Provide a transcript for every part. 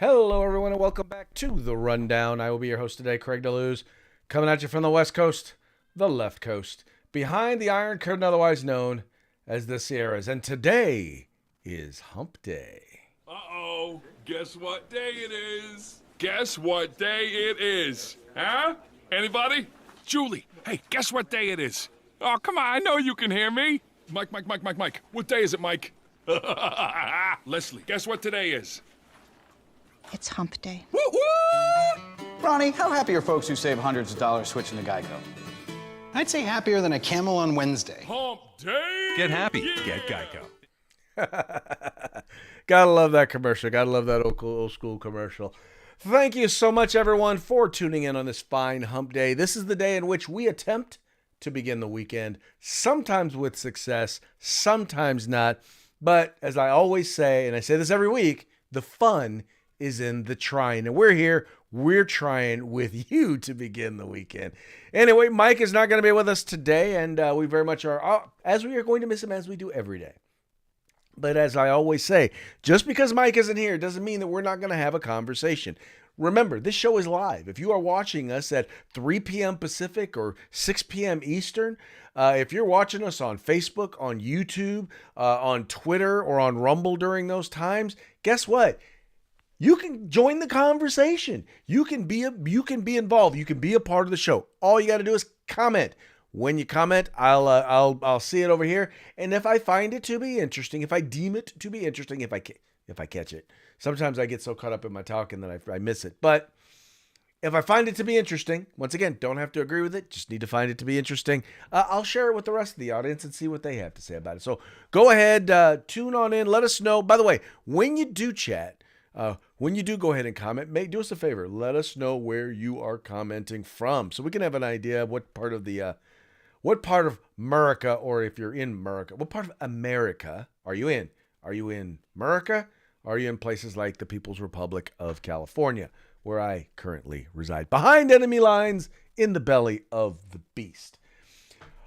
Hello, everyone, and welcome back to The Rundown. I will be your host today, Craig DeLuz, coming at you from the West Coast, the left coast, behind the Iron Curtain, otherwise known as the Sierras. And today is Hump Day. Uh-oh, guess what day it is? Guess what day it is? Huh? Anybody? Julie, hey, guess what day it is? Oh, come on, I know you can hear me. Mike. What day is it, Mike? Leslie, guess what today is? It's hump day. Woo-hoo! Ronnie, how happy are folks who save hundreds of dollars switching to Geico? I'd say happier than a camel on Wednesday. Hump day! Get happy. Yeah. Get Geico. Gotta love that commercial. Gotta love that old school commercial. Thank you so much, everyone, for tuning in on this fine Hump Day. This is the day in which we attempt to begin the weekend, sometimes with success, sometimes not. But as I always say, and I say this every week, the fun is in the trying. And we're here, we're trying with you to begin the weekend. Anyway, Mike is not going to be with us today, and we very much are, as we are going to miss him as we do every day. But as I always say, just because Mike isn't here doesn't mean that we're not going to have a conversation. Remember, this show is live. If you are watching us at 3 p.m. Pacific or 6 p.m. Eastern, if you're watching us on Facebook, on YouTube, on Twitter, or on Rumble during those times, guess what? You can join the conversation. You can be involved. You can be a part of the show. All you got to do is comment. When you comment, I'll see it over here. And if I find it to be interesting, if I deem it to be interesting, if I catch it, sometimes I get so caught up in my talking that I miss it. But if I find it to be interesting, once again, don't have to agree with it. Just need to find it to be interesting. I'll share it with the rest of the audience and see what they have to say about it. So go ahead, tune on in. Let us know. By the way, when you do chat. When you do go ahead and comment, do us a favor. Let us know where you are commenting from, so we can have an idea of what part of America, or if you're in America, what part of America are you in? Are you in America? Are you in places like the People's Republic of California, where I currently reside, behind enemy lines in the belly of the beast?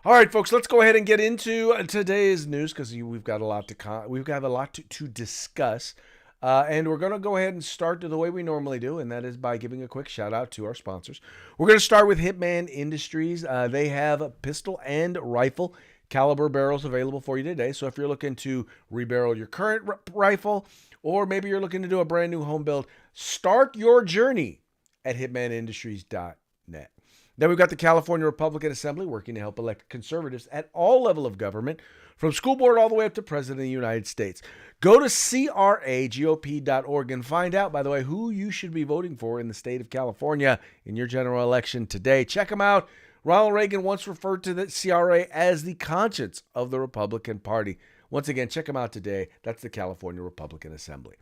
All right, folks, let's go ahead and get into today's news because we've got a lot to discuss. And we're going to go ahead and start the way we normally do, and that is by giving a quick shout out to our sponsors. We're going to start with Hitman Industries. They have pistol and rifle caliber barrels available for you today. So if you're looking to rebarrel your current rifle, or maybe you're looking to do a brand new home build, start your journey at hitmanindustries.net. Then we've got the California Republican Assembly working to help elect conservatives at all levels of government, from school board all the way up to President of the United States. Go to cragop.org and find out, by the way, who you should be voting for in the state of California in your general election today. Check them out. Ronald Reagan once referred to the CRA as the conscience of the Republican Party. Once again, check them out today. That's the California Republican Assembly.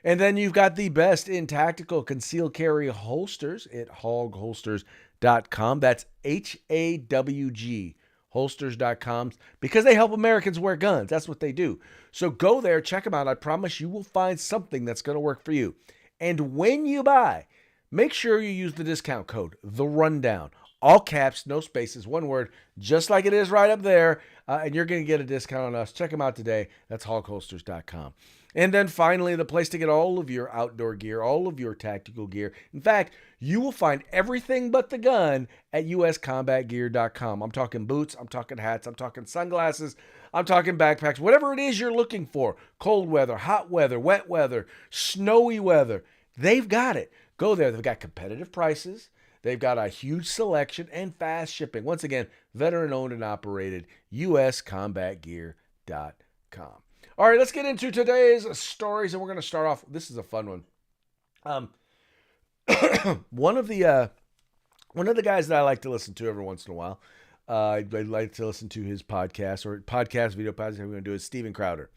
And then you've got the best in tactical concealed carry holsters at hogholsters.com. That's HAWG. Holsters.com, because they help Americans wear guns. That's what they do. So go there, check them out. I promise you will find something that's going to work for you. And when you buy, make sure you use the discount code, The Rundown. All caps, no spaces, one word, just like it is right up there. And you're going to get a discount on us. Check them out today. That's hogholsters.com. And then finally, the place to get all of your outdoor gear, all of your tactical gear. In fact, you will find everything but the gun at uscombatgear.com. I'm talking boots, I'm talking hats, I'm talking sunglasses, I'm talking backpacks, whatever it is you're looking for. Cold weather, hot weather, wet weather, snowy weather. They've got it. Go there. They've got competitive prices. They've got a huge selection and fast shipping. Once again, veteran owned and operated, uscombatgear.com. All right, let's get into today's stories, and we're going to start off. This is a fun one. One of the guys that I like to listen to every once in a while, I like to listen to his podcast or video podcast. We're going to do is Steven Crowder,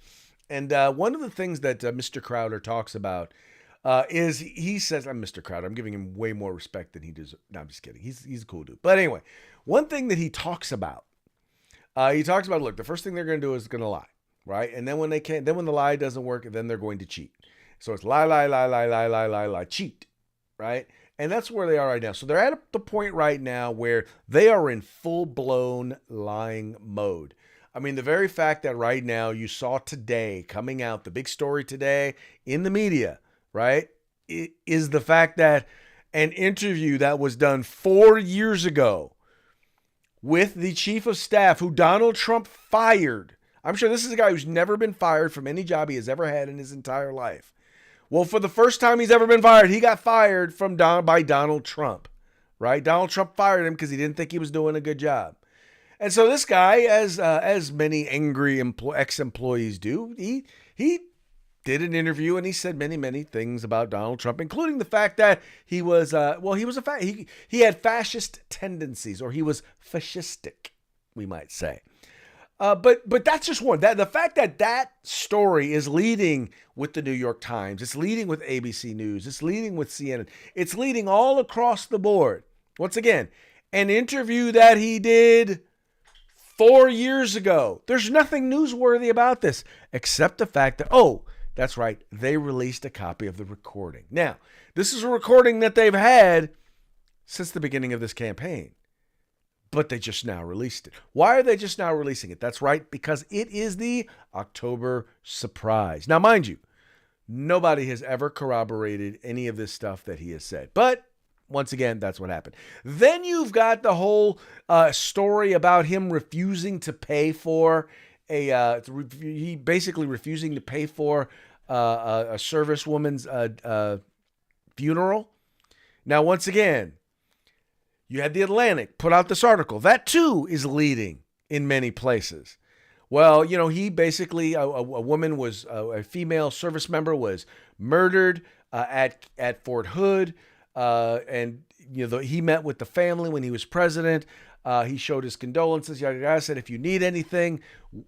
and one of the things that Mr. Crowder talks about is he says, "I'm Mr. Crowder. I'm giving him way more respect than he deserves." No, I'm just kidding. He's a cool dude. But anyway, one thing that he talks about, look, the first thing they're going to do is going to lie. Right. And then when the lie doesn't work, then they're going to cheat. So it's lie, cheat. Right. And that's where they are right now. So they're at the point right now where they are in full blown lying mode. I mean, the very fact that right now you saw today coming out, the big story today in the media, right, is the fact that an interview that was done 4 years ago with the chief of staff who Donald Trump fired. I'm sure this is a guy who's never been fired from any job he has ever had in his entire life. Well, for the first time he's ever been fired, he got fired by Donald Trump, right? Donald Trump fired him because he didn't think he was doing a good job. And so this guy, as many angry ex-employees do, he did an interview and he said many things about Donald Trump, including the fact that he had fascist tendencies, or he was fascistic, we might say. But that's just one. The fact that story is leading with the New York Times, it's leading with ABC News, it's leading with CNN, it's leading all across the board. Once again, an interview that he did 4 years ago. There's nothing newsworthy about this except the fact that, that's right, they released a copy of the recording. Now, this is a recording that they've had since the beginning of this campaign, but they just now released it. Why are they just now releasing it? That's right, because it is the October surprise. Now, mind you, nobody has ever corroborated any of this stuff that he has said, but once again, that's what happened. Then you've got the whole story about him refusing to pay for he basically refusing to pay for a servicewoman's funeral. Now, once again, you had The Atlantic put out this article. That too is leading in many places. Well, he basically, a woman was, a female service member was murdered at Fort Hood. And he met with the family when he was president. He showed his condolences. Yada yada. Said, if you need anything,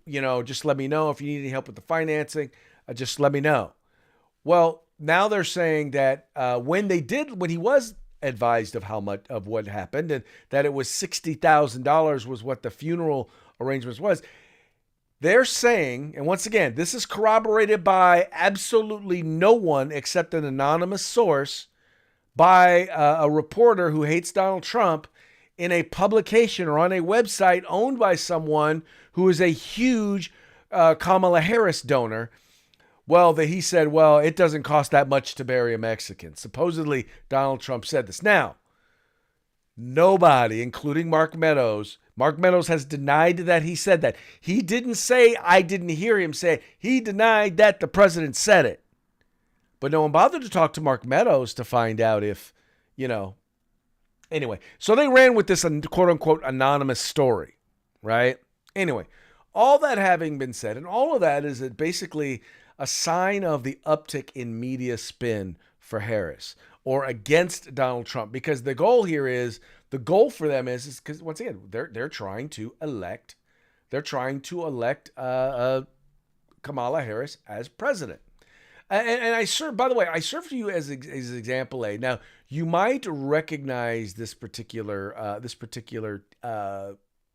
just let me know. If you need any help with the financing, just let me know. Well, now they're saying that when he was advised of how much of what happened, and that it was $60,000 was what the funeral arrangements was. They're saying, and once again, this is corroborated by absolutely no one except an anonymous source, by a reporter who hates Donald Trump in a publication or on a website owned by someone who is a huge Kamala Harris donor. Well, he said, it doesn't cost that much to bury a Mexican. Supposedly, Donald Trump said this. Now, nobody, including Mark Meadows has denied that he said that. He didn't say, I didn't hear him say it. He denied that the president said it. But no one bothered to talk to Mark Meadows to find out if, Anyway, so they ran with this quote-unquote anonymous story, right? Anyway, all that having been said, and all of that is basically a sign of the uptick in media spin for Harris or against Donald Trump, because the goal for them is because, once again, they're trying to elect Kamala Harris as president. And I serve, by the way, I serve to you as example A. Now, you might recognize this particular,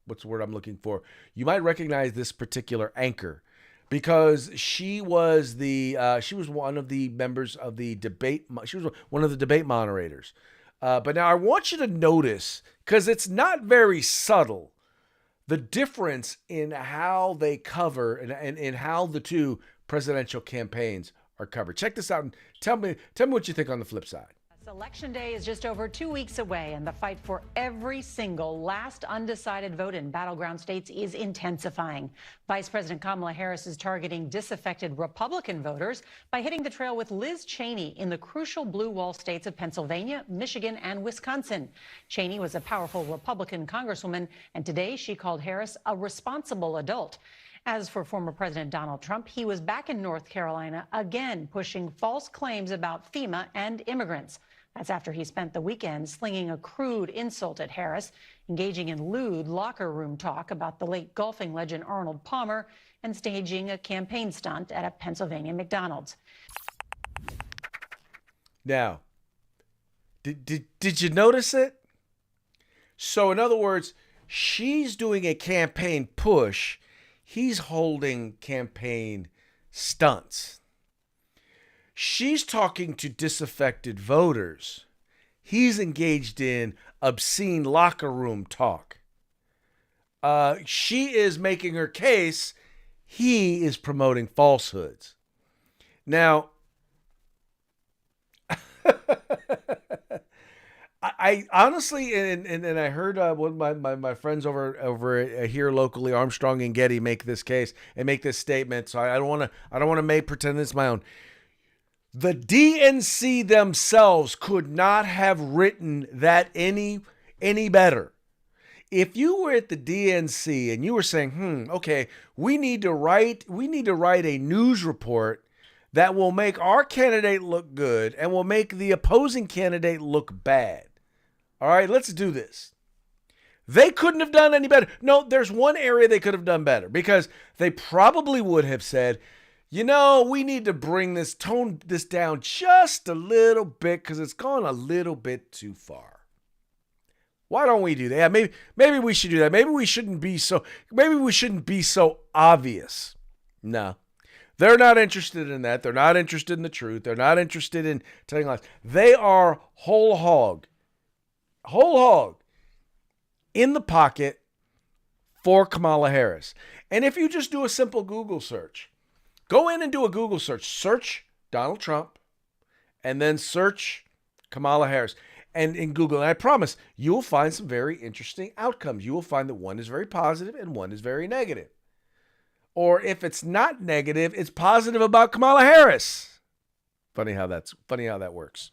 what's the word I'm looking for? You might recognize this particular anchor because she was one of the members of the debate. She was one of the debate moderators. But now I want you to notice, because it's not very subtle, the difference in how they cover and how the two presidential campaigns are covered. Check this out and tell me what you think on the flip side. Election Day is just over 2 weeks away, and the fight for every single last undecided vote in battleground states is intensifying. Vice President Kamala Harris is targeting disaffected Republican voters by hitting the trail with Liz Cheney in the crucial blue wall states of Pennsylvania, Michigan, and Wisconsin. Cheney was a powerful Republican congresswoman, and today she called Harris a responsible adult. As for former President Donald Trump, he was back in North Carolina again, pushing false claims about FEMA and immigrants. That's after he spent the weekend slinging a crude insult at Harris, engaging in lewd locker room talk about the late golfing legend Arnold Palmer, and staging a campaign stunt at a Pennsylvania McDonald's. Now, did you notice it? So, in other words, she's doing a campaign push. He's holding campaign stunts. She's talking to disaffected voters. He's engaged in obscene locker room talk. She is making her case. He is promoting falsehoods. Now, I honestly, and I heard one of my friends over here locally, Armstrong and Getty, make this case and make this statement. So I don't want to make pretend it's my own. The DNC themselves could not have written that any better. If you were at the DNC and you were saying, okay, we need to write a news report that will make our candidate look good and will make the opposing candidate look bad. All right, let's do this. They couldn't have done any better. No, there's one area they could have done better, because they probably would have said, we need to tone this down just a little bit because it's gone a little bit too far. Why don't we do that? Yeah, maybe we should do that. Maybe we shouldn't be so obvious. No. They're not interested in that. They're not interested in the truth. They're not interested in telling lies. They are whole hog in the pocket for Kamala Harris. And if you just do a simple Google search, go in and do a Google search Donald Trump, and then search Kamala Harris. And in Google, and I promise, you will find some very interesting outcomes. You will find that one is very positive and one is very negative. Or if it's not negative, it's positive about Kamala Harris. Funny how that works.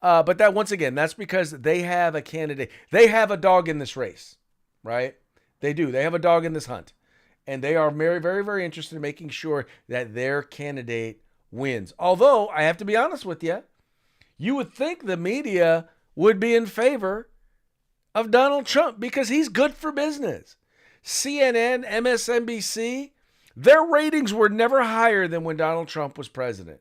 But that, once again, that's because they have a candidate. They have a dog in this race, right? They do. They have a dog in this hunt. And they are very, very, very interested in making sure that their candidate wins. Although, I have to be honest with you, you would think the media would be in favor of Donald Trump because he's good for business. CNN, MSNBC, their ratings were never higher than when Donald Trump was president.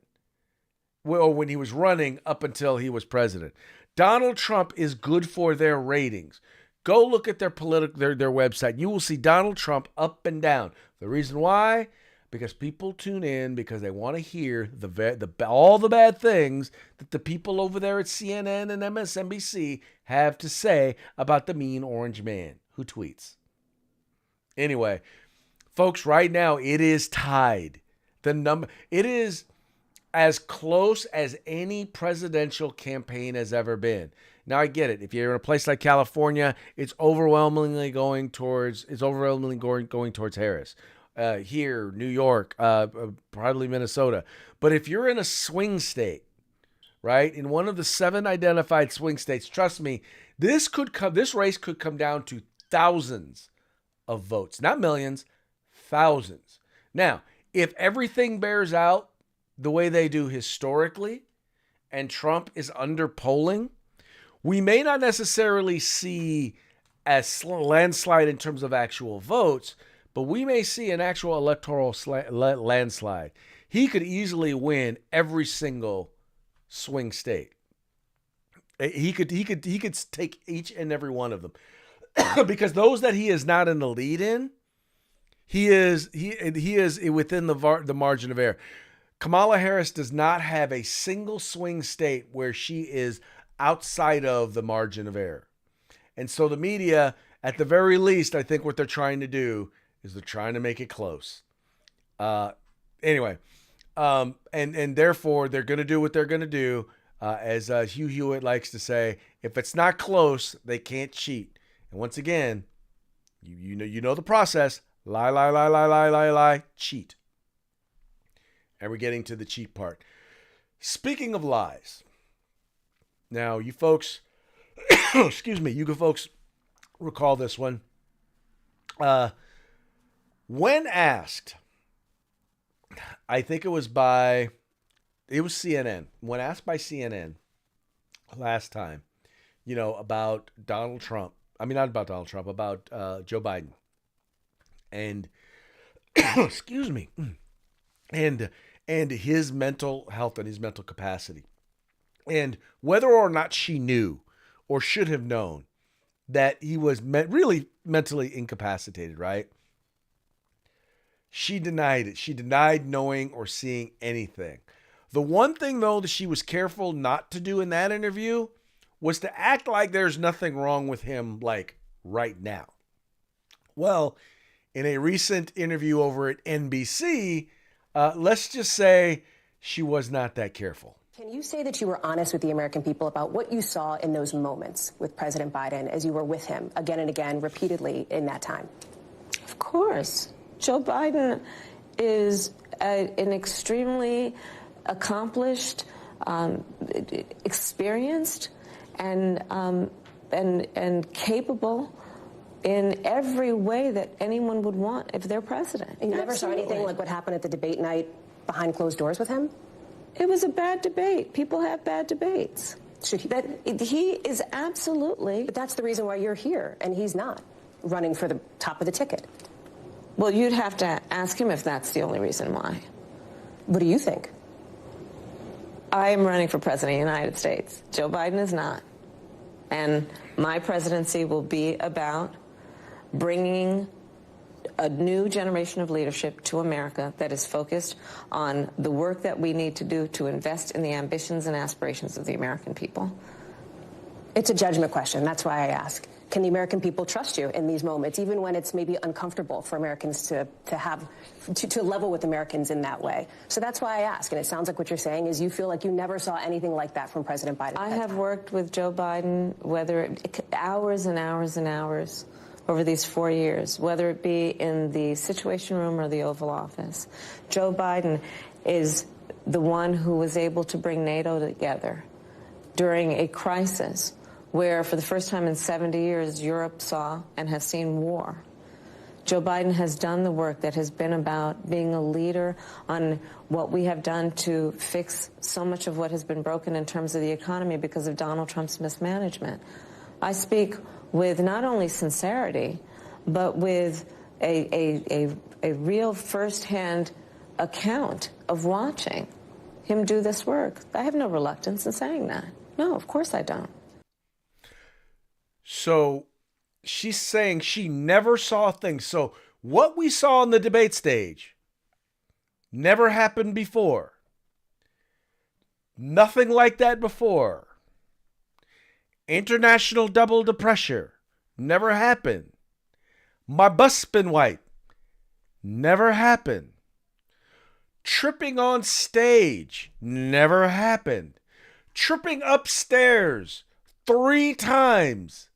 Well, when he was running up until he was president. Donald Trump is good for their ratings. Go look at their website. You will see Donald Trump up and down. The reason why? Because people tune in because they want to hear all the bad things that the people over there at CNN and MSNBC have to say about the mean orange man who tweets. Anyway, folks, right now it is tied. It is as close as any presidential campaign has ever been. Now, I get it. If you're in a place like California, it's overwhelmingly going towards Harris. Here, New York, probably Minnesota. But if you're in a swing state, right, in one of the 7 identified swing states, trust me, this race could come down to thousands of votes, not millions, thousands. Now, if everything bears out the way they do historically, and Trump is under polling, we may not necessarily see a landslide in terms of actual votes, but we may see an actual electoral landslide. He could easily win every single swing state. He could take each and every one of them, because those that he is not in the lead in, he is within the margin of error. Kamala Harris does not have a single swing state where she is outside of the margin of error. And so the media, at the very least, I think what they're trying to do is they're trying to make it close. Anyway, and therefore they're going to do what they're going to do. As Hugh Hewitt likes to say, if it's not close, they can't cheat. And once again, you know the process. Lie, cheat. And we're getting to the cheat part. Speaking of lies, now you folks, excuse me, you folks recall this one. When asked, I think it was CNN. When asked by CNN last time, about Donald Trump. I mean, not about Donald Trump, about Joe Biden. And, excuse me, and his mental health and his mental capacity. And whether or not she knew or should have known that he was really mentally incapacitated, right? She denied it. She denied knowing or seeing anything. The one thing, though, that she was careful not to do in that interview was to act like there's nothing wrong with him, like, right now. Well, in a recent interview over at NBC, let's just say she was not that careful. Can you say that you were honest with the American people about what you saw in those moments with President Biden as you were with him again and again, repeatedly in that time? Of course. Joe Biden is an extremely accomplished, experienced, and capable in every way that anyone would want if they're president. And you never saw anything like what happened at the debate night behind closed doors with him? It was a bad debate. People have bad debates. He is absolutely. But that's the reason why you're here, and he's not running for the top of the ticket. Well, you'd have to ask him if that's the only reason why. What do you think? I am running for president of the United States. Joe Biden is not. And my presidency will be about bringing a new generation of leadership to America that is focused on the work that we need to do to invest in the ambitions and aspirations of the American people. It's a judgment question. That's why I ask. Can the American people trust you in these moments, even when it's maybe uncomfortable for Americans to level with Americans in that way? So that's why I ask. And it sounds like what you're saying is you feel like you never saw anything like that from President Biden. I have worked with Joe Biden, hours and hours and hours over these 4 years, whether it be in the Situation Room or the Oval Office. Joe Biden is the one who was able to bring NATO together during a crisis where, for the first time in 70 years, Europe saw and has seen war. Joe Biden has done the work that has been about being a leader on what we have done to fix so much of what has been broken in terms of the economy because of Donald Trump's mismanagement. I speak with not only sincerity, but with a real firsthand account of watching him do this work. I have no reluctance in saying that. No, of course I don't. So she's saying she never saw things. So what we saw on the debate stage never happened before. Nothing like that before. International double the pressure. Never happened. My bus been white. Never happened. Tripping on stage. Never happened. Tripping upstairs 3 times.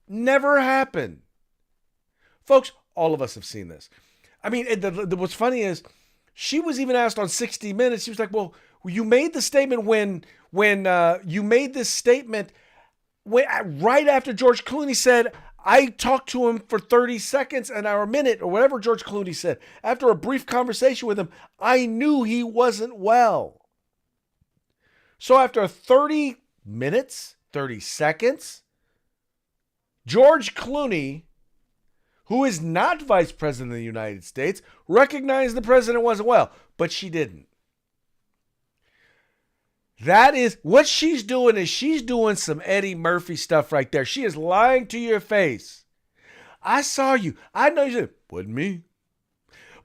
Never happened. Folks, all of us have seen this. I mean, what's funny is she was even asked on 60 Minutes. She was like, well, you made the statement when you made this statement right after George Clooney said, I talked to him for 30 seconds or a minute or whatever George Clooney said. After a brief conversation with him, I knew he wasn't well. So after 30 minutes, 30 seconds, George Clooney, who is not vice president of the United States, recognized the president wasn't well, but she didn't. That is what she's doing, is she's doing some Eddie Murphy stuff right there. She is lying to your face. I saw you. I know you said, wasn't me.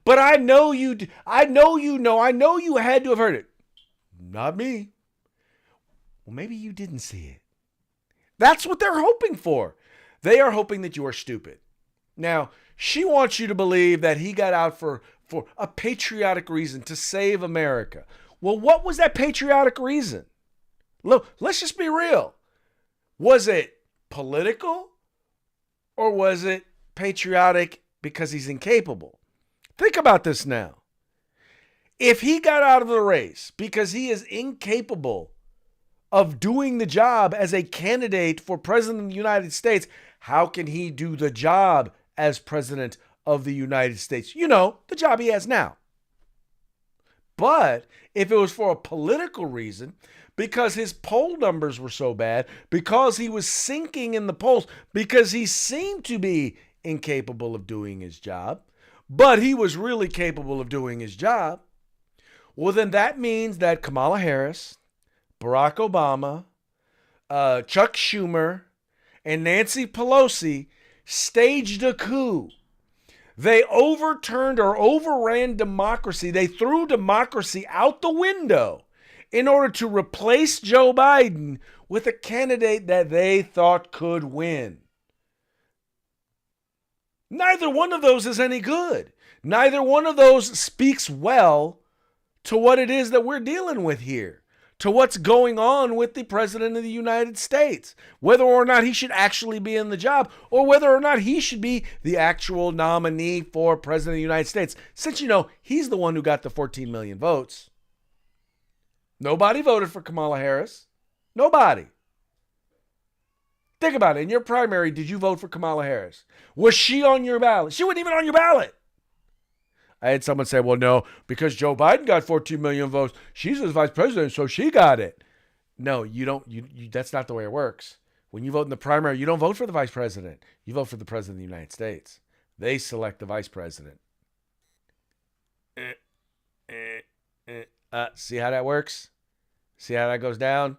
But I know you had to have heard it. Not me. Well, maybe you didn't see it. That's what they're hoping for. They are hoping that you are stupid. Now, she wants you to believe that he got out for a patriotic reason to save America. Well, what was that patriotic reason? Look, let's just be real. Was it political or was it patriotic because he's incapable? Think about this now. If he got out of the race because he is incapable of doing the job as a candidate for president of the United States, how can he do the job as president of the United States? You know, the job he has now. But if it was for a political reason, because his poll numbers were so bad, because he was sinking in the polls, because he seemed to be incapable of doing his job, but he was really capable of doing his job, well, then that means that Kamala Harris, Barack Obama, Chuck Schumer, and Nancy Pelosi staged a coup. They overturned or overran democracy. They threw democracy out the window in order to replace Joe Biden with a candidate that they thought could win. Neither one of those is any good. Neither one of those speaks well to what it is that we're dealing with here, to what's going on with the President of the United States, whether or not he should actually be in the job or whether or not he should be the actual nominee for President of the United States. Since, he's the one who got the 14 million votes. Nobody voted for Kamala Harris. Nobody. Think about it. In your primary, did you vote for Kamala Harris? Was she on your ballot? She wasn't even on your ballot. I had someone say, well, no, because Joe Biden got 14 million votes, she's the vice president, so she got it. No, you don't. That's not the way it works. When you vote in the primary, you don't vote for the vice president. You vote for the president of the United States. They select the vice president. See how that works? See how that goes down?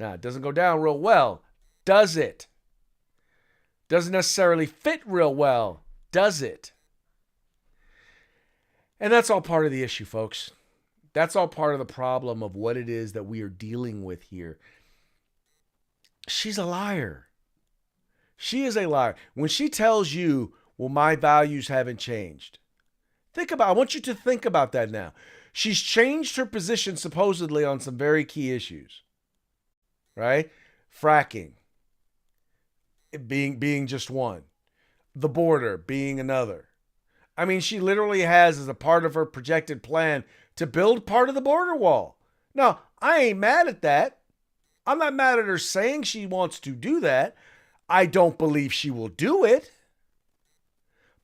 No, it doesn't go down real well, does it? Doesn't necessarily fit real well, does it? And that's all part of the issue, folks. That's all part of the problem of what it is that we are dealing with here. She's a liar. She is a liar. When she tells you, well, my values haven't changed. I want you to think about that now. She's changed her position supposedly on some very key issues. Right? Fracking being just one. The border being another. I mean, she literally has as a part of her projected plan to build part of the border wall. Now, I ain't mad at that. I'm not mad at her saying she wants to do that. I don't believe she will do it.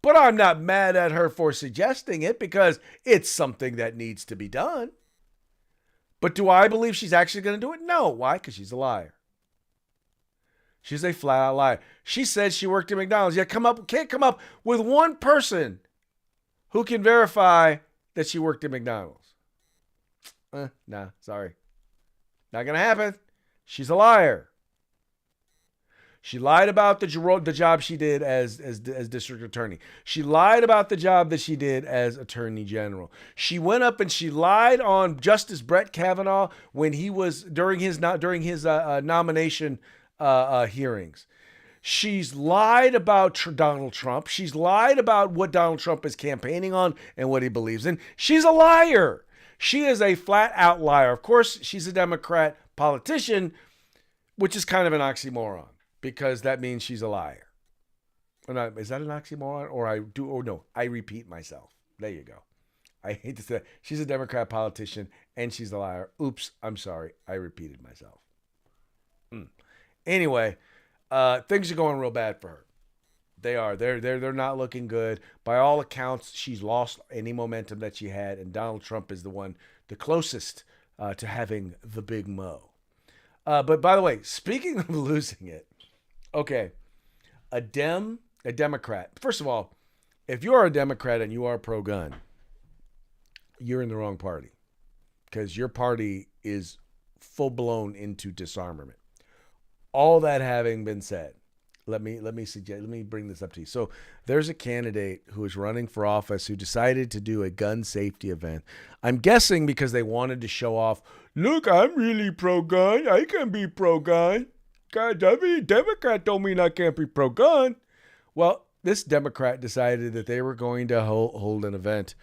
But I'm not mad at her for suggesting it because it's something that needs to be done. But do I believe she's actually going to do it? No. Why? Because she's a liar. She's a flat-out liar. She said she worked at McDonald's. Yeah, can't come up with one person who can verify that she worked at McDonald's. Nah, sorry. Not going to happen. She's a liar. She lied about the job she did as district attorney. She lied about the job that she did as attorney general. She went up and she lied on Justice Brett Kavanaugh when he was during his nomination hearings. She's lied about Donald Trump. She's lied about what Donald Trump is campaigning on and what he believes in. She's a liar. She is a flat out liar. Of course, she's a Democrat politician, which is kind of an oxymoron because that means she's a liar. Is that an oxymoron? Or I repeat myself. There you go. I hate to say that. She's a Democrat politician and she's a liar. Oops, I'm sorry. I repeated myself. Anyway, things are going real bad for her. They are. They're not looking good. By all accounts, she's lost any momentum that she had, and Donald Trump is the closest to having the big mo. But by the way, speaking of losing it, okay, a Democrat. First of all, if you are a Democrat and you are pro-gun, you're in the wrong party because your party is full-blown into disarmament. All that having been said, let me bring this up to you. So there's a candidate who is running for office who decided to do a gun safety event. I'm guessing because they wanted to show off, look, I'm really pro-gun. I can be pro-gun. God, Democrat don't mean I can't be pro-gun. Well, this Democrat decided that they were going to hold an event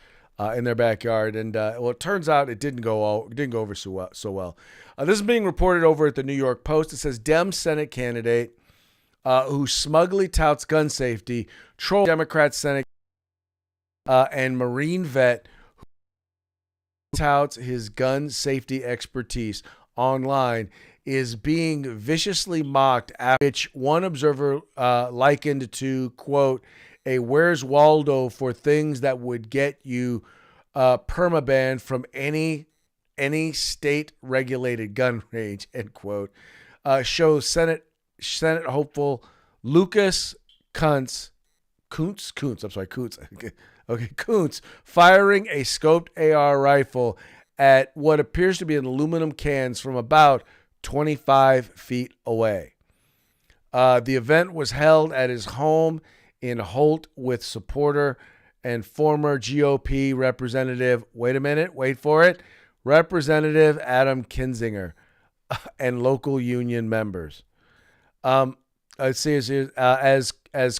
in their backyard, and it turns out it didn't go over so well. This is being reported over at the New York Post. It says Dem Senate candidate who smugly touts gun safety, troll Democrat Senate and Marine vet who touts his gun safety expertise online is being viciously mocked, at which one observer likened to, quote, a Where's Waldo for things that would get you permaban from any state-regulated gun range, end quote, shows Senate hopeful Lucas Kuntz firing a scoped AR rifle at what appears to be an aluminum cans from about 25 feet away. The event was held at his home in Holt with supporter and former GOP representative, wait for it, Representative Adam Kinzinger and local union members. Let's see, as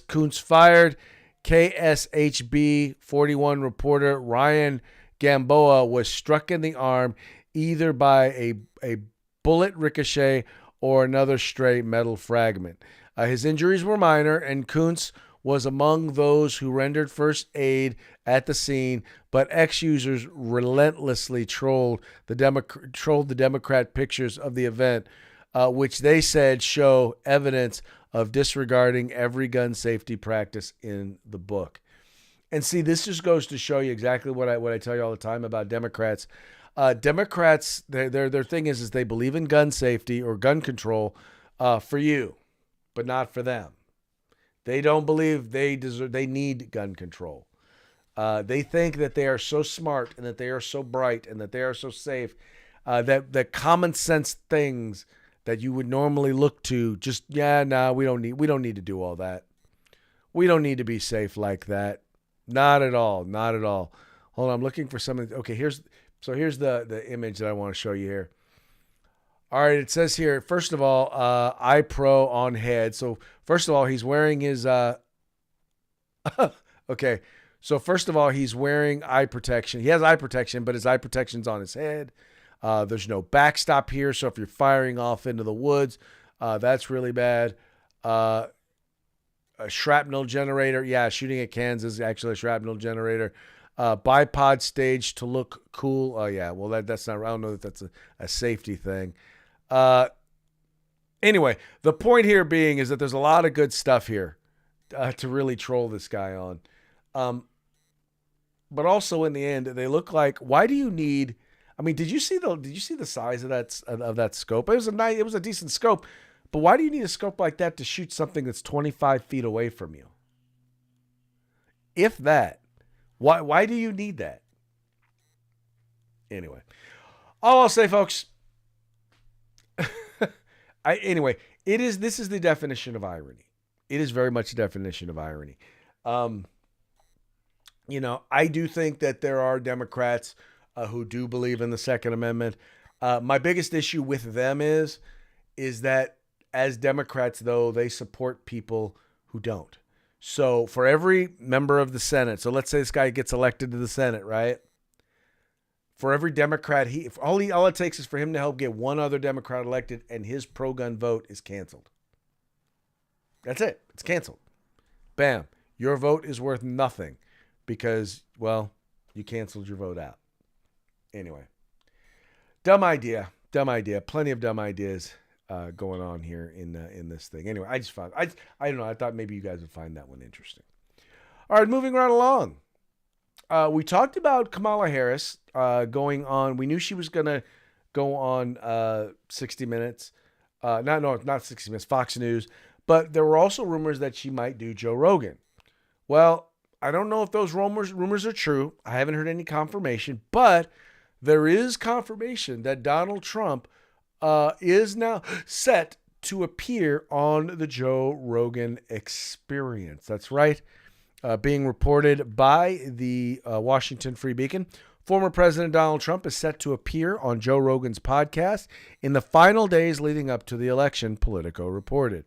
Kuntz fired, KSHB 41 reporter Ryan Gamboa was struck in the arm either by a bullet ricochet or another stray metal fragment. His injuries were minor, and Kuntz was among those who rendered first aid at the scene, but ex-users relentlessly trolled the Democrat pictures of the event, which they said show evidence of disregarding every gun safety practice in the book. And see, this just goes to show you exactly what I tell you all the time about Democrats. Democrats, their thing is they believe in gun safety or gun control for you, but not for them. They don't believe they need gun control. They think that they are so smart and that they are so bright and that they are so safe that common sense things that you would normally look to we don't need to do all that. We don't need to be safe like that. Not at all. Not at all. Hold on, I'm looking for something. Okay, here's the image that I want to show you here. All right, it says here, first of all, iPro on head. So first of all, he's wearing his okay. So first of all, he's wearing eye protection. He has eye protection, but his eye protection's on his head. There's no backstop here, so if you're firing off into the woods, that's really bad. A shrapnel generator. Yeah, shooting at cans is actually a shrapnel generator. Bipod stage to look cool. Oh, yeah, well, that's not, I don't know if that's a safety thing. Anyway, the point here being is that there's a lot of good stuff here to really troll this guy on. But also in the end, they look like, why do you need, I mean, did you see the size of that scope? It was a decent scope, but why do you need a scope like that to shoot something that's 25 feet away from you? If that, why do you need that? Anyway, all I'll say, folks, this is the definition of irony. It is very much a definition of irony. I do think that there are Democrats who do believe in the Second Amendment. My biggest issue with them is that as Democrats, though, they support people who don't. So for every member of the Senate, so let's say this guy gets elected to the Senate, right? For every Democrat, all it takes is for him to help get one other Democrat elected, and his pro-gun vote is canceled. That's it. It's canceled. Bam. Your vote is worth nothing because, well, you canceled your vote out. Anyway, dumb idea. Plenty of dumb ideas going on here in this thing. Anyway, I don't know. I thought maybe you guys would find that one interesting. All right, moving right along. We talked about Kamala Harris going on. We knew she was going to go on 60 Minutes. Not 60 Minutes, Fox News. But there were also rumors that she might do Joe Rogan. Well, I don't know if those rumors are true. I haven't heard any confirmation. But there is confirmation that Donald Trump is now set to appear on the Joe Rogan Experience. That's right. Being reported by the Washington Free Beacon, former President Donald Trump is set to appear on Joe Rogan's podcast in the final days leading up to the election, Politico reported.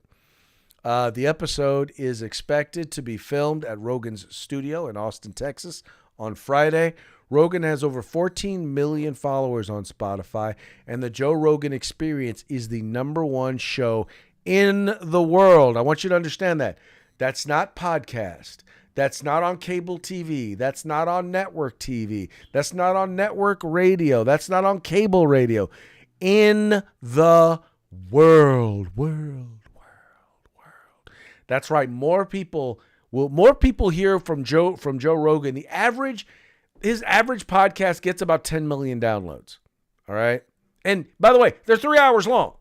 The episode is expected to be filmed at Rogan's studio in Austin, Texas on Friday. Rogan has over 14 million followers on Spotify, and the Joe Rogan Experience is the #1 show in the world. I want you to understand that. That's not podcast. That's not on cable TV. That's not on network TV. That's not on network radio. That's not on cable radio. In the world. That's right. More people hear from Joe Rogan. His average podcast gets about 10 million downloads. All right. And by the way, they're 3 hours long.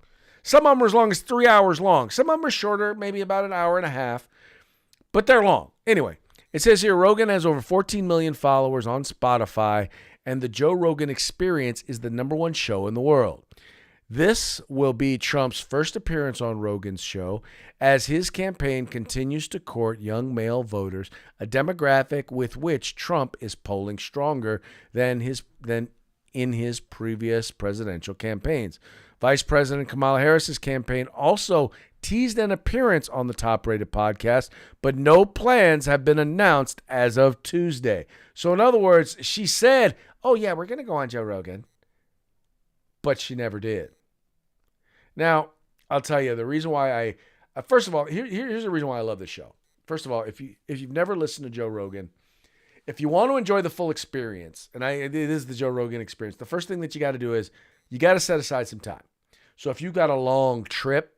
Some of them are as long as 3 hours long. Some of them are shorter, maybe about an hour and a half, but they're long. Anyway, it says here, Rogan has over 14 million followers on Spotify, and the Joe Rogan Experience is the #1 show in the world. This will be Trump's first appearance on Rogan's show as his campaign continues to court young male voters, a demographic with which Trump is polling stronger than in his previous presidential campaigns. Vice President Kamala Harris's campaign also teased an appearance on the top-rated podcast, but no plans have been announced as of Tuesday. So in other words, she said, oh, yeah, we're going to go on Joe Rogan. But she never did. Now, I'll tell you the reason why first of all, here's the reason why I love this show. First of all, if you've never listened to Joe Rogan, if you want to enjoy the full experience, and it is the Joe Rogan experience, the first thing that you got to do is you got to set aside some time. So if you've got a long trip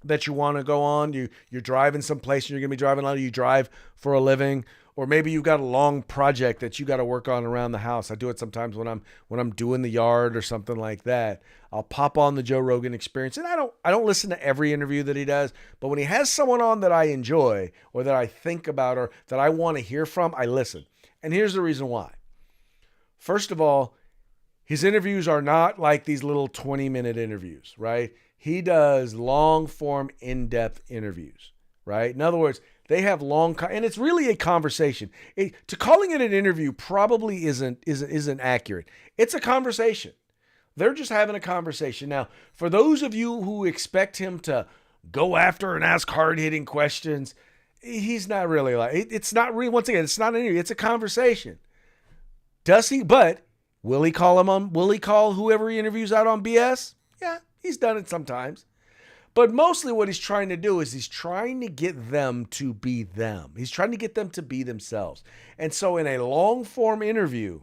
that you want to go on, you're driving someplace and you're going to be driving a lot, you drive for a living, or maybe you've got a long project that you got to work on around the house. I do it sometimes when I'm doing the yard or something like that. I'll pop on the Joe Rogan Experience, and I don't listen to every interview that he does, but when he has someone on that I enjoy or that I think about or that I want to hear from, I listen. And here's the reason why. First of all, his interviews are not like these little 20-minute interviews, right? He does long-form, in-depth interviews, right? In other words, they have and it's really a conversation. To calling it an interview probably isn't accurate. It's a conversation. They're just having a conversation. Now, for those of you who expect him to go after and ask hard-hitting questions, he's not really like. It's not really. Once again, it's not an interview. It's a conversation. Does he? But will he call him on? Will he call whoever he interviews out on BS? Yeah, he's done it sometimes. But mostly what he's trying to do is he's trying to get them to be them. He's trying to get them to be themselves. And so in a long form interview,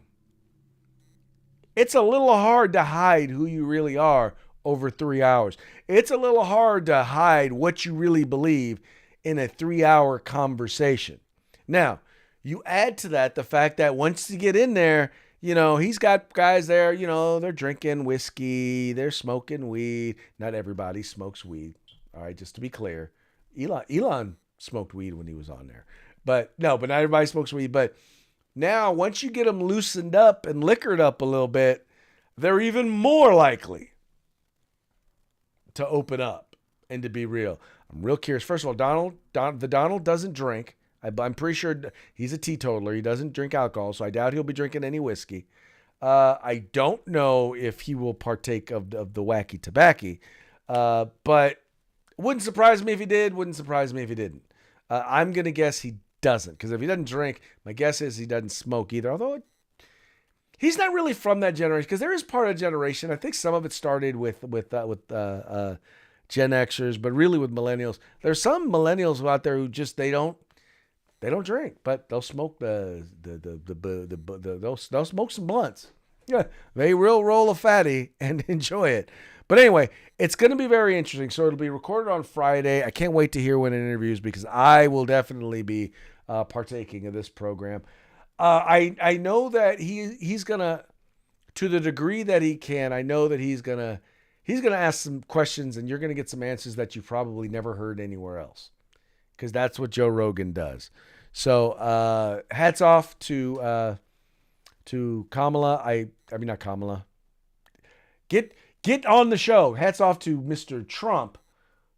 it's a little hard to hide who you really are over 3 hours. It's a little hard to hide what you really believe in a 3-hour conversation. Now, you add to that the fact that once you get in there, he's got guys there, they're drinking whiskey, they're smoking weed. Not everybody smokes weed. All right, just to be clear. Elon smoked weed when he was on there. But not everybody smokes weed. But now, once you get them loosened up and liquored up a little bit, they're even more likely to open up and to be real. I'm real curious. First of all, Donald doesn't drink. I'm pretty sure he's a teetotaler. He doesn't drink alcohol, so I doubt he'll be drinking any whiskey. I don't know if he will partake of the wacky tobacco, but wouldn't surprise me if he did. Wouldn't surprise me if he didn't. I'm going to guess he doesn't, because if he doesn't drink, my guess is he doesn't smoke either, although he's not really from that generation, because there is part of a generation. I think some of it started with Gen Xers, but really with millennials. There's some millennials out there who just they don't drink, but they'll smoke they'll smoke some blunts. Yeah, they will roll a fatty and enjoy it. But anyway, it's going to be very interesting. So it'll be recorded on Friday. I can't wait to hear when it interviews, because I will definitely be partaking of this program. I know that he's gonna, to the degree that he can. I know that he's gonna ask some questions, and you're gonna get some answers that you probably never heard anywhere else, because that's what Joe Rogan does. So hats off to Kamala. I mean, not Kamala. Get on the show. Hats off to Mr. Trump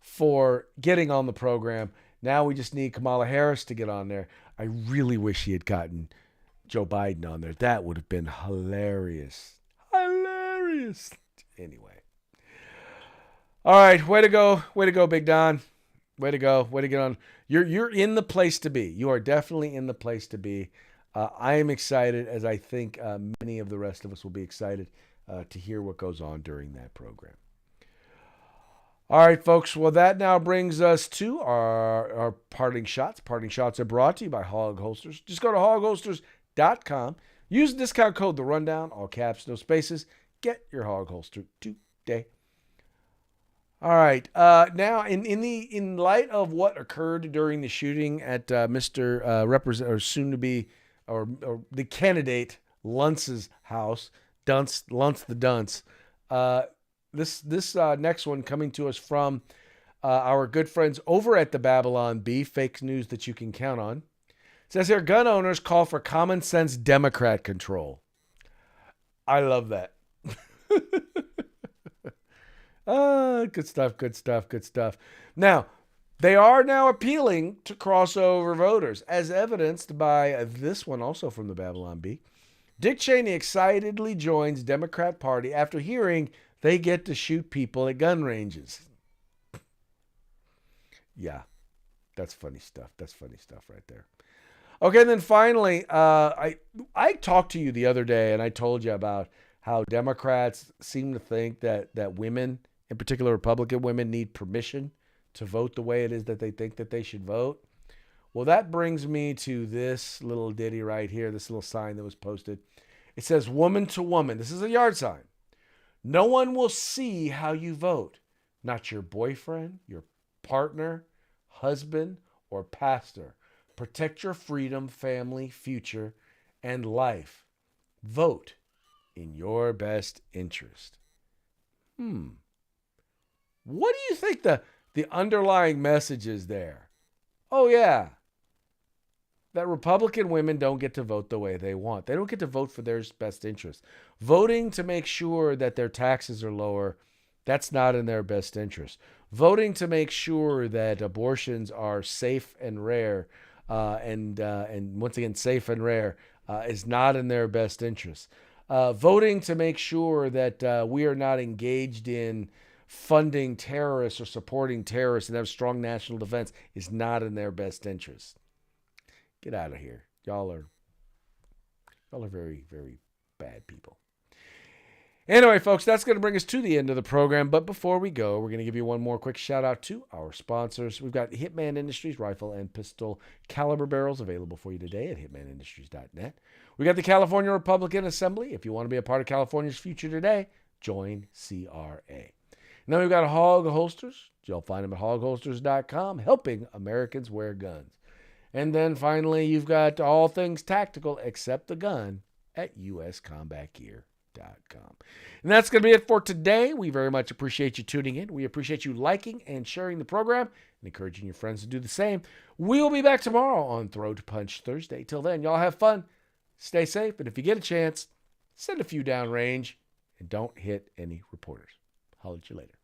for getting on the program. Now we just need Kamala Harris to get on there. I really wish he had gotten Joe Biden on there. That would have been hilarious. Hilarious. Anyway. All right, way to go, Big Don. Way to go. Way to get on. You're in the place to be. You are definitely in the place to be. I am excited, as I think many of the rest of us will be excited to hear what goes on during that program. All right, folks. Well, that now brings us to our parting shots. Parting shots are brought to you by Hog Holsters. Just go to hogholsters.com. Use the discount code The Rundown, all caps, no spaces. Get your Hog Holster today. All right. Now, in light of what occurred during the shooting at Mr. soon to be the candidate Luntz's house, Luntz the Dunce. This next one coming to us from our good friends over at the Babylon Bee, fake news that you can count on. It says here, gun owners call for common sense Democrat control. I love that. Good stuff. Now, they are now appealing to crossover voters, as evidenced by this one also from the Babylon Bee. Dick Cheney excitedly joins Democrat Party after hearing they get to shoot people at gun ranges. Yeah, that's funny stuff. That's funny stuff right there. Okay, and then finally, I talked to you the other day, and I told you about how Democrats seem to think that women, in particular Republican women, need permission to vote the way it is that they think that they should vote. Well, that brings me to this little ditty right here, this little sign that was posted. It says, "Woman to woman." This is a yard sign. "No one will see how you vote. Not your boyfriend, your partner, husband, or pastor. Protect your freedom, family, future, and life. Vote in your best interest." What do you think the underlying message is there? Oh, yeah. That Republican women don't get to vote the way they want. They don't get to vote for their best interest. Voting to make sure that their taxes are lower, that's not in their best interest. Voting to make sure that abortions are safe and rare, and once again, safe and rare, is not in their best interest. Voting to make sure that we are not engaged in funding terrorists or supporting terrorists and have strong national defense is not in their best interest. Get out of here. Y'all are very, very bad people. Anyway, folks, that's going to bring us to the end of the program. But before we go, we're going to give you one more quick shout out to our sponsors. We've got Hitman Industries rifle and pistol caliber barrels available for you today at hitmanindustries.net. We got the California Republican Assembly. If you want to be a part of California's future today, join CRA. And then we've got Hog Holsters. You'll find them at hogholsters.com, helping Americans wear guns. And then finally, you've got all things tactical except the gun at uscombatgear.com. And that's going to be it for today. We very much appreciate you tuning in. We appreciate you liking and sharing the program and encouraging your friends to do the same. We'll be back tomorrow on Throat Punch Thursday. Till then, y'all have fun, stay safe, and if you get a chance, send a few downrange and don't hit any reporters. Holler at you later.